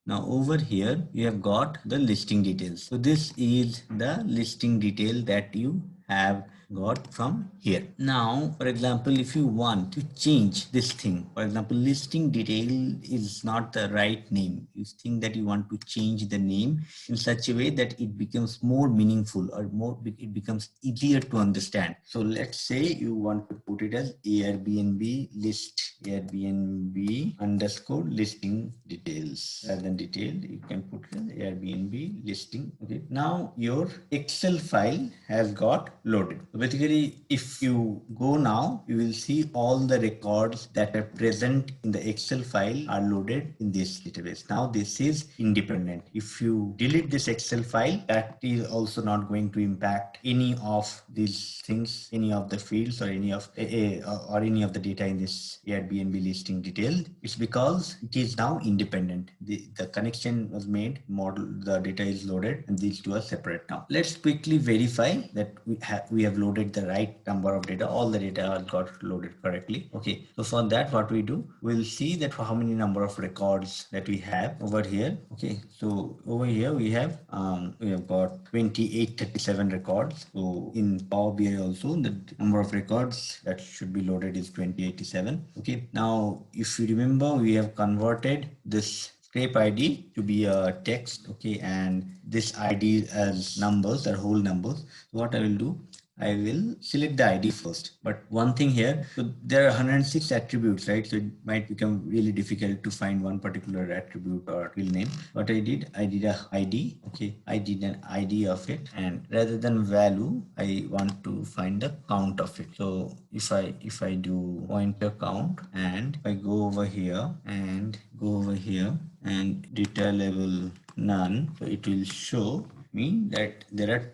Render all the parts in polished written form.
Now over here, you have got the listing details. So this is the listing detail that you have got from here. Now, for example, if you want to change this thing, for example, listing detail is not the right name. You think that you want to change the name in such a way that it becomes more meaningful or it becomes easier to understand. So let's say you want to put it as Airbnb Airbnb underscore listing details. Rather than detail, you can put it as Airbnb listing. Okay. Now your Excel file has got loaded. So basically, if you go now, you will see all the records that are present in the Excel file are loaded in this database. Now this is independent. If you delete this Excel file, that is also not going to impact any of these things, any of the fields or any of the data in this Airbnb listing detail. It's because it is now independent. The connection was made, the data is loaded, and these two are separate now. Let's quickly verify that we have loaded the right number of data. All the data got loaded correctly. Okay, so for that, what we do, we'll see that for how many number of records that we have over here. Okay, so over here we have got 2837 records. So in Power BI also, the number of records that should be loaded is 2087. Okay, now if you remember, we have converted this scrape ID to be a text. Okay, and this ID as numbers or whole numbers. So what I will do, I will select the ID first. But one thing here, so there are 106 attributes, right? So it might become really difficult to find one particular attribute or real name. What I did a ID. Okay, I did an ID of it, and rather than value, I want to find the count of it. So if I do pointer count, and if I go over here and data level none, so it will show me that there are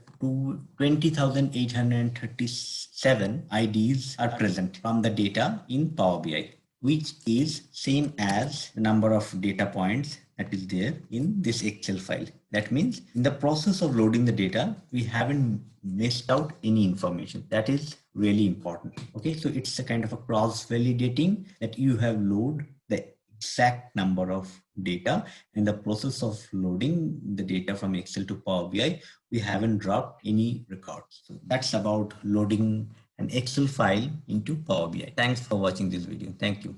20,837 IDs are present from the data in Power BI, which is same as the number of data points that is there in this Excel file. That means in the process of loading the data, we haven't missed out any information. That is really important. Okay, so it's a kind of a cross-validating that you have loaded the exact number of data. In the process of loading the data from Excel to Power BI, we haven't dropped any records. So that's about loading an Excel file into Power BI. Thanks for watching this video. Thank you.